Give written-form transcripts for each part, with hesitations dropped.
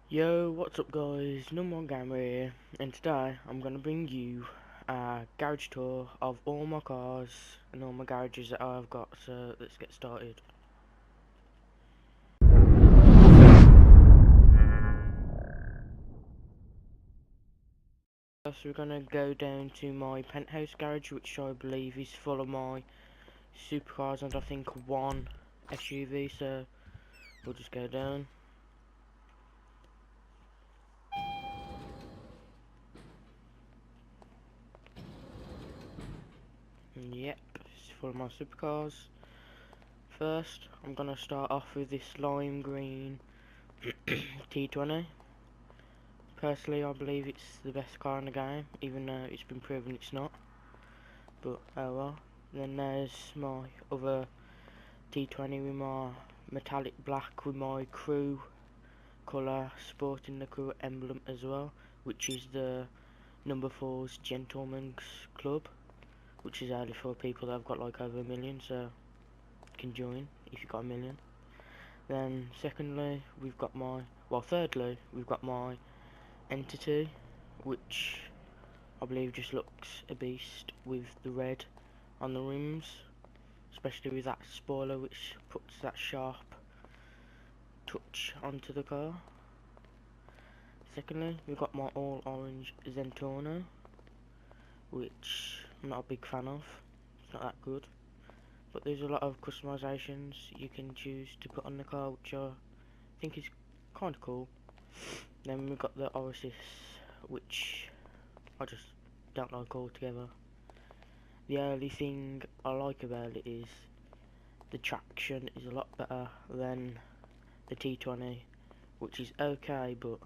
Yo, what's up guys, No.1 Gamer here, and today I'm going to bring you a garage tour of all my cars and all my garages that I've got, so let's get started. First we're going to go down to my penthouse garage, which I believe is full of my supercars and I think one SUV, so we'll just go down. And yep, it's full of my supercars. First, I'm going to start off with this lime green T20. Personally, I believe it's the best car in the game, even though it's been proven it's not. But oh well. Then there's my other T20 with my metallic black with my crew colour, sporting the crew emblem as well, which is the number 4's Gentleman's Club, which is only for people that have got like over 1 million, so you can join if you've got 1 million. Then secondly, thirdly, we've got my Entity, which I believe just looks a beast with the red on the rims, especially with that spoiler which puts that sharp touch onto the car. Secondly, we've got my all orange Zentorno, which I'm not a big fan of. It's not that good, but there's a lot of customizations you can choose to put on the car, which I think is kind of cool. Then we've got the Oasis, which I just don't like altogether. The only thing I like about it is the traction is a lot better than the T20, which is okay, but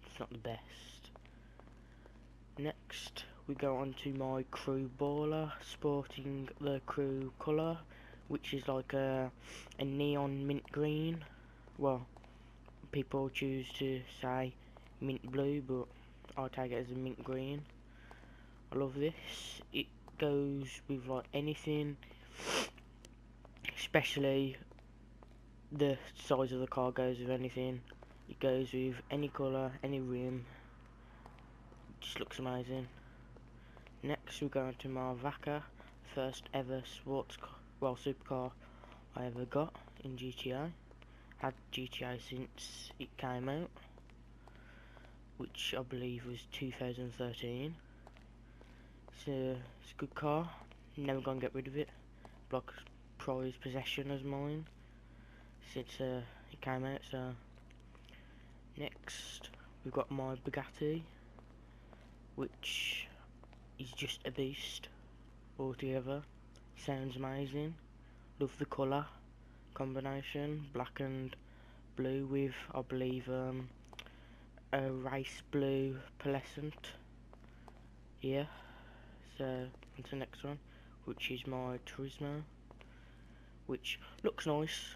it's not the best. Next, we go on to my crew baller, sporting the crew colour, which is like a neon mint green. Well, people choose to say mint blue, but I take it as a mint green. I love this. It goes with like anything, especially the size of the car goes with anything. It goes with any colour, any rim. It just looks amazing. Next we go into my Vaca, first ever supercar I ever got in GTA. Had GTA since it came out, which I believe was 2013. It's a good car, never gonna get rid of it. Block prized possession as mine since it came out. So next we've got my Bugatti, which is just a beast altogether. Sounds amazing. Love the colour combination, black and blue with I believe a race blue pearlescent. Yeah. So on to the next one, which is my Turismo, which looks nice,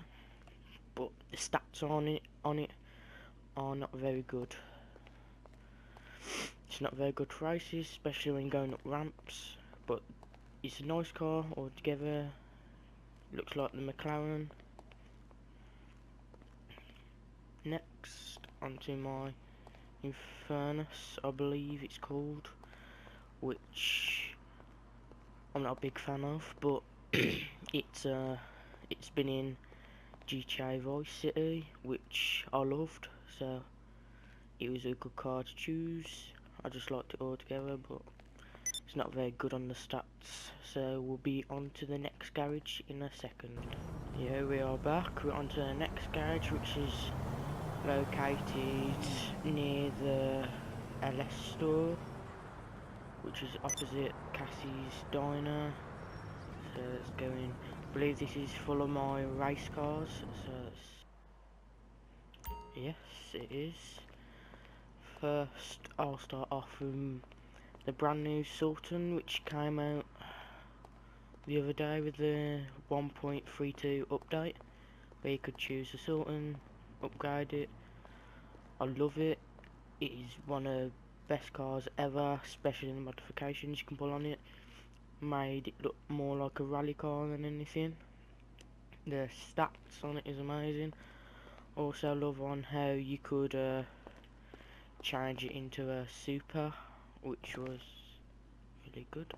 but the stats on it are not very good. It's not very good for races, especially when going up ramps, but it's a nice car altogether. Looks like the McLaren. Next, onto my Infernus, I believe it's called, which I'm not a big fan of, but it's been in GTA Vice City, which I loved, so it was a good car to choose. I just liked it all together, but it's not very good on the stats, so we'll be on to the next garage in a second. Yeah, we are back. We're on to the next garage, which is located near the LS store, which is opposite Cassie's Diner. So let's go in. I believe this is full of my race cars, so yes, it is. First, I'll start off with the brand new Sultan, which came out the other day with the 1.32 update, where you could choose the Sultan, upgrade it. I love it. It is one of the best cars ever, especially the modifications you can put on it. Made it look more like a rally car than anything. The stats on it is amazing. Also love on how you could change it into a super, which was really good.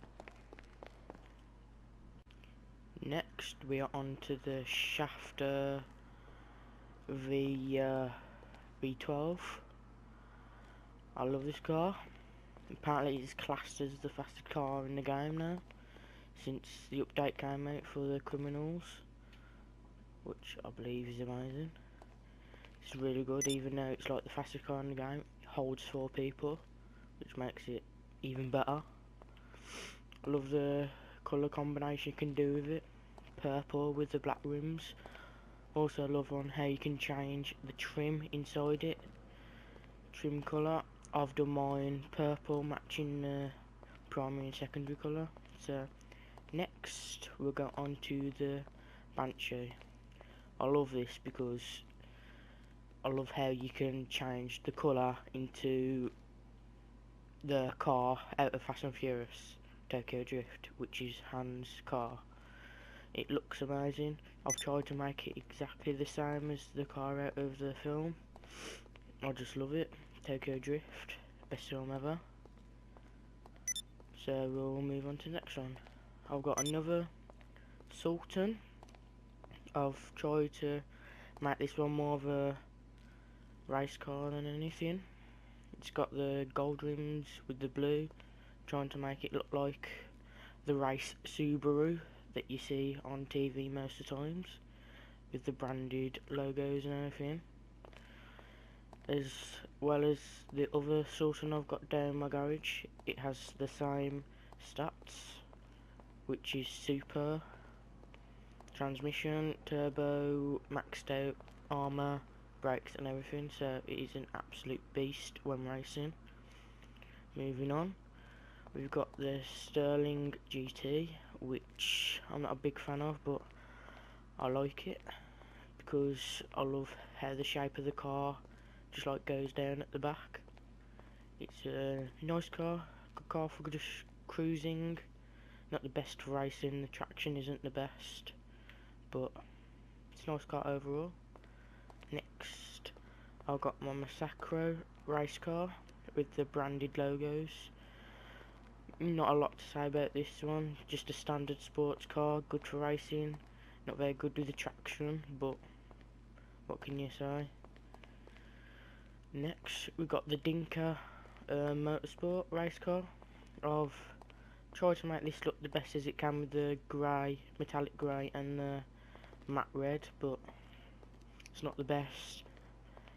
Next we are on to the Shafter V12. I love this car. Apparently it's classed as the fastest car in the game now, since the update came out for the criminals, which I believe is amazing. It's really good, even though it's like the fastest car in the game. It holds 4 people, which makes it even better. I love the colour combination you can do with it. Purple with the black rims. Also love on how you can change the trim inside it. Trim colour. I've done mine purple, matching the primary and secondary colour. So next we'll go on to the Banshee. I love this because I love how you can change the colour into the car out of Fast and Furious Tokyo Drift, which is Han's car. It looks amazing. I've tried to make it exactly the same as the car out of the film. I just love it. Tokyo Drift, best film ever. So we'll move on to the next one. I've got another Sultan. I've tried to make this one more of a race car than anything. It's got the gold rims with the blue, trying to make it look like the race Subaru that you see on TV most of the times, with the branded logos and everything. As well as the other Sultan I've got down my garage, it has the same stats, which is super, transmission, turbo, maxed out armour, brakes and everything, so it is an absolute beast when racing. Moving on, we've got the Sterling GT, which I'm not a big fan of, but I like it because I love how the shape of the car just like goes down at the back. It's a nice car, good car for just cruising. Not the best for racing, the traction isn't the best, but it's a nice car overall. Next, I've got my Massacro race car with the branded logos. Not a lot to say about this one, just a standard sports car, good for racing, not very good with the traction, but what can you say? Next, we've got the Dinka Motorsport race car. I've tried to make this look the best as it can with the grey, metallic grey and the matte red, but it's not the best.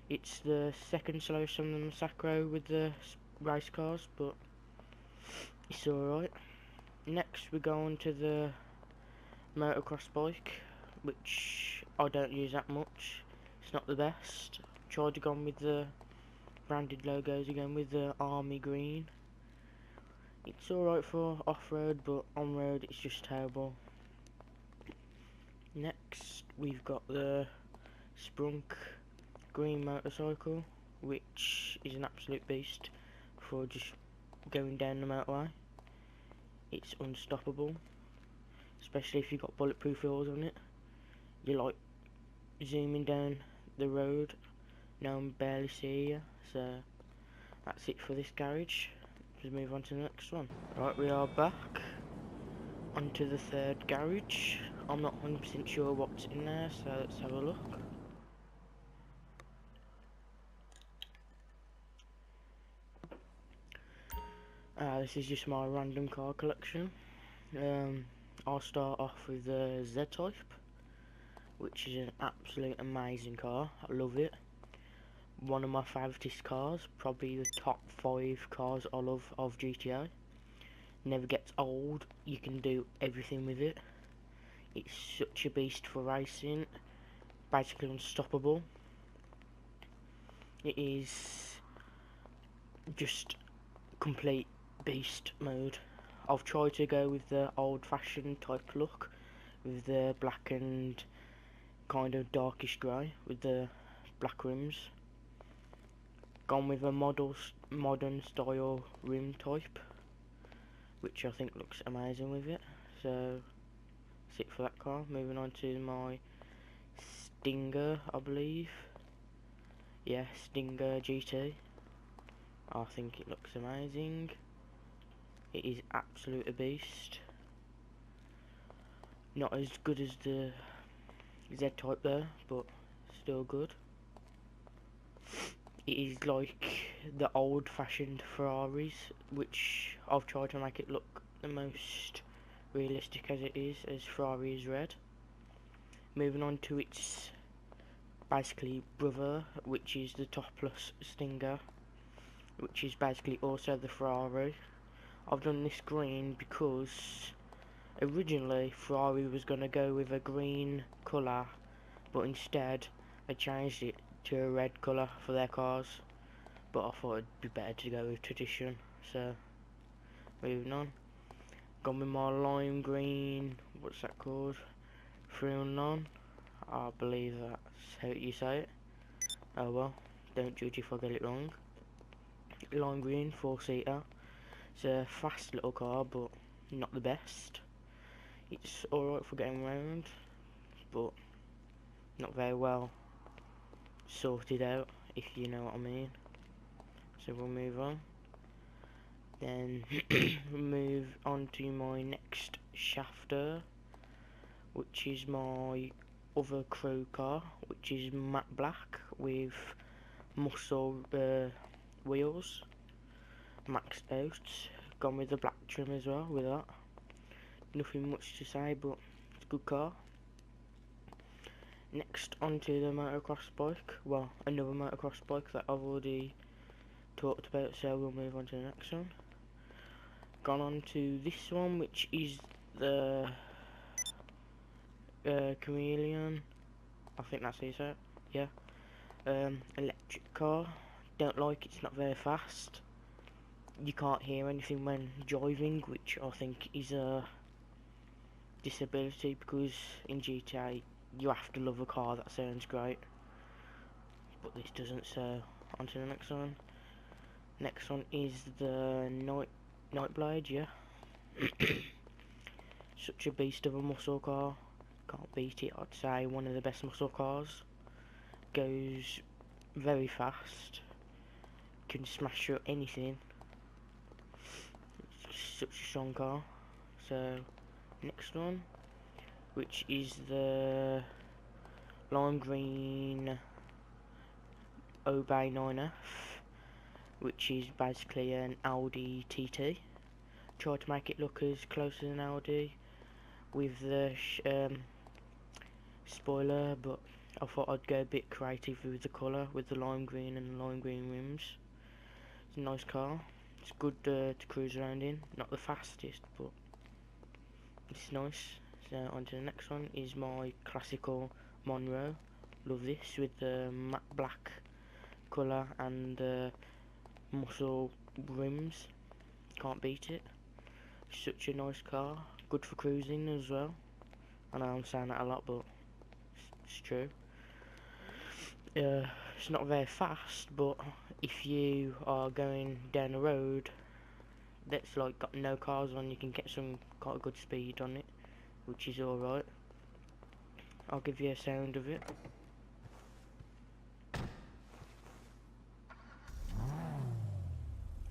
It's the second slowest from the Massacro with the race cars, but it's alright. Next we go on to the motocross bike, which I don't use that much. It's not the best. Tried to go on with the branded logos again with the army green. It's alright for off-road, but on-road it's just terrible. Next we've got the Sprunk green motorcycle, which is an absolute beast for just going down the motorway. It's unstoppable, especially if you've got bulletproof wheels on it. You're like zooming down the road, no one barely see you. So that's it for this garage. Let's move on to the next one. Right, we are back onto the third garage. I'm not 100% sure what's in there, so let's have a look. This is just my random car collection. I'll start off with the Z-Type, which is an absolute amazing car. I love it. One of my favourite cars, probably the top 5 cars I love of GTA. Never gets old, you can do everything with it. It's such a beast for racing, basically unstoppable. It is just complete beast mode. I've tried to go with the old fashioned type look, with the black and kind of darkish grey with the black rims. Gone with a modern style rim type, which I think looks amazing with it. So that's it for that car. Moving on to my Stinger, I believe. yeah, Stinger GT. I think it looks amazing. It is absolute a beast. Not as good as the Z-Type there, but still good. It is like the old-fashioned Ferraris, which I've tried to make it look the most realistic as it is, as Ferrari is red. Moving on to its basically brother, which is the topless Stinger, which is basically also the Ferrari. I've done this green because originally Ferrari was going to go with a green colour, but instead they changed it to a red colour for their cars. But I thought it'd be better to go with tradition, so moving on. Gone with my lime green, what's that called? 309, I believe that's how you say it. Oh well, don't judge if I get it wrong. Lime green, 4-seater. It's a fast little car, but not the best. It's alright for getting around, but not very well sorted out, if you know what I mean. So we'll move on. Then we'll move on to my next shafter, which is my other crew car, which is matte black with muscle wheels, maxed out. Gone with the black trim as well with that. Nothing much to say, but it's a good car. Next onto the motocross bike, well, another motocross bike that I've already talked about, so we'll move on to the next one. Gone on to this one, which is the Chameleon, I think that's how you say it, yeah. Electric car, don't like it's not very fast. You can't hear anything when driving, which I think is a disability, because in GTA you have to love a car that sounds great, but this doesn't. So on to the next one. Next one is the Nightblade, yeah. Such a beast of a muscle car, can't beat it. I'd say one of the best muscle cars. Goes very fast, can smash through anything. It's such a strong car. So next one, which is the lime green Obey 9F, which is basically an Audi TT. Tried to make it look as close as an Audi with the spoiler, but I thought I'd go a bit creative with the colour, with the lime green and the lime green rims. It's a nice car. It's good to cruise around in. Not the fastest, but it's nice. So on to the next one is my classical Monroe. Love this with the matte black colour and muscle rims. Can't beat it. Such a nice car. Good for cruising as well. I know I'm saying that a lot, but it's true. It's not very fast, but if you are going down the road that's like got no cars on, you can get some quite a good speed on it, which is alright. I'll give you a sound of it.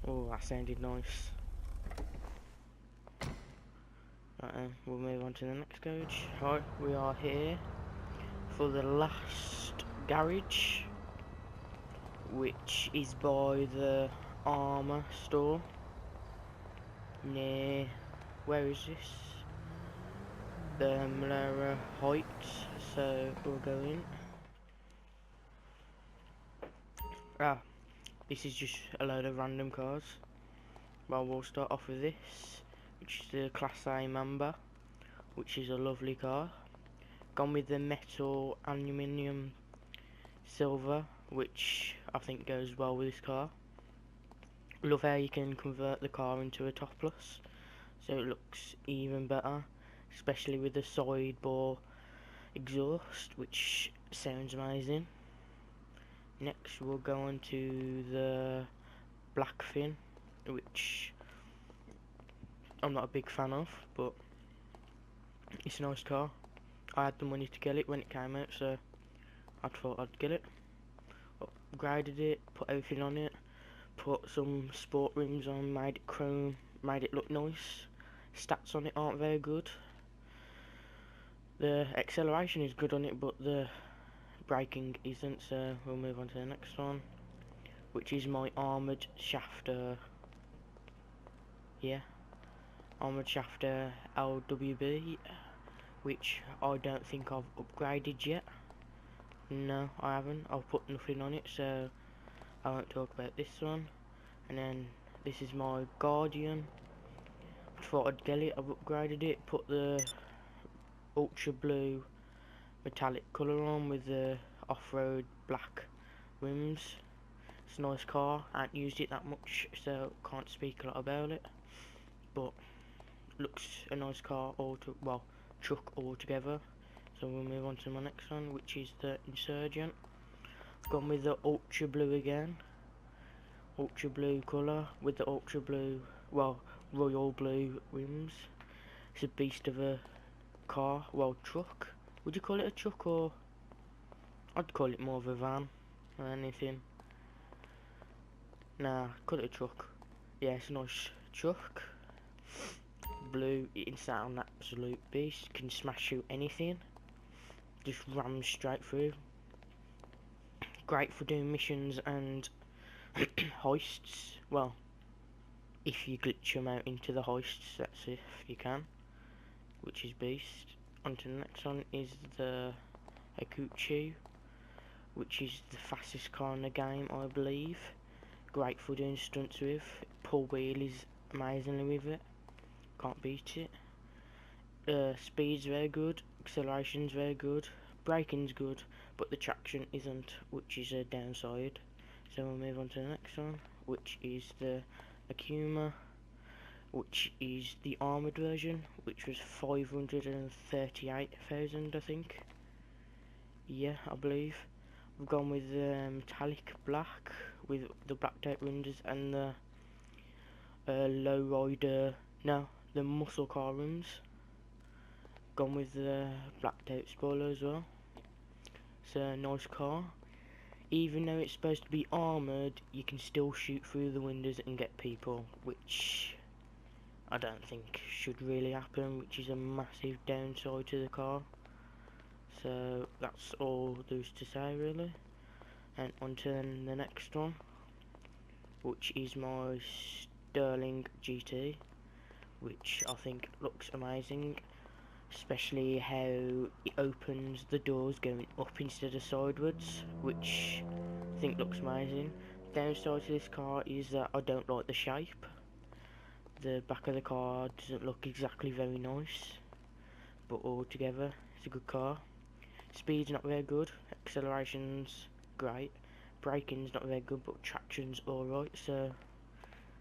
Oh, that sounded nice. Right, we'll move on to the next gauge. Right, we are here for the last garage, which is by the armour store near, where is this? The Malera Heights. So we'll go in. This is just a load of random cars. Well, we'll start off with this, which is the Class A Mamba, which is a lovely car. Gone with the metal aluminium silver, which I think goes well with this car. Love how you can convert the car into a topless, so it looks even better, especially with the sideball exhaust, which sounds amazing. Next we'll go on to the Blackfin, which I'm not a big fan of, but it's a nice car. I had the money to get it when it came out, so I thought I'd get it. upgraded it, put everything on it, put some sport rims on, made it chrome, made it look nice. Stats on it aren't very good. The acceleration is good on it, but the braking isn't, so we'll move on to the next one, which is my armoured shafter. Yeah, armoured shafter LWB, which I don't think I've upgraded yet. No, I haven't. I've put nothing on it, so I won't talk about this one. And then this is my Guardian. I thought I'd get it. I've upgraded it. Put the ultra blue metallic colour on with the off-road black rims. It's a nice car. I haven't used it that much, so can't speak a lot about it. But looks a nice car, truck altogether. So we'll move on to my next one, which is the Insurgent. I've gone with the ultra blue again. Ultra blue colour with the ultra blue, royal blue rims. It's a beast of a car, truck. Would you call it a truck, or I'd call it more of a van or anything. Nah, call it a truck. Yeah, it's a nice truck. Blue, it's an absolute beast. Can smash through anything. Just rams straight through. Great for doing missions and heists. Well, if you glitch them out into the heists, that's if you can, which is beast. Onto the next one is the Akuchi, which is the fastest car in the game, I believe. Great for doing stunts with. Pull wheel is amazingly with it. Can't beat it. Speed's very good, acceleration's very good, braking's good, but the traction isn't, which is a downside. So we'll move on to the next one, which is the Akuma, which is the armoured version, which was 538,000, I think. Yeah, I believe. We've gone with the metallic black, with the blacked out windows and the the muscle car rims. Gone with the blacked out spoiler as well. It's a nice car. Even though it's supposed to be armoured, you can still shoot through the windows and get people, which I don't think should really happen, which is a massive downside to the car. So that's all there is to say, really. And on to the next one, which is my Sterling GT, which I think looks amazing, especially how it opens the doors going up instead of sideways, which I think looks amazing. Downside to this car is that I don't like the shape. The back of the car doesn't look exactly very nice, but altogether it's a good car. Speed's not very good, acceleration's great, braking's not very good, but traction's alright, so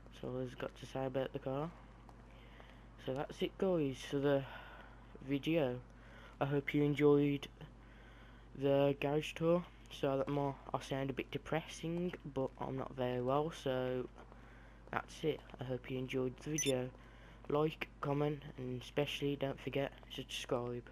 that's all I've got to say about the car. So that's it, guys, for the video. I hope you enjoyed the garage tour. So that I sound a bit depressing, but I'm not very well, so that's it. I hope you enjoyed the video. Like, comment, and especially don't forget to subscribe.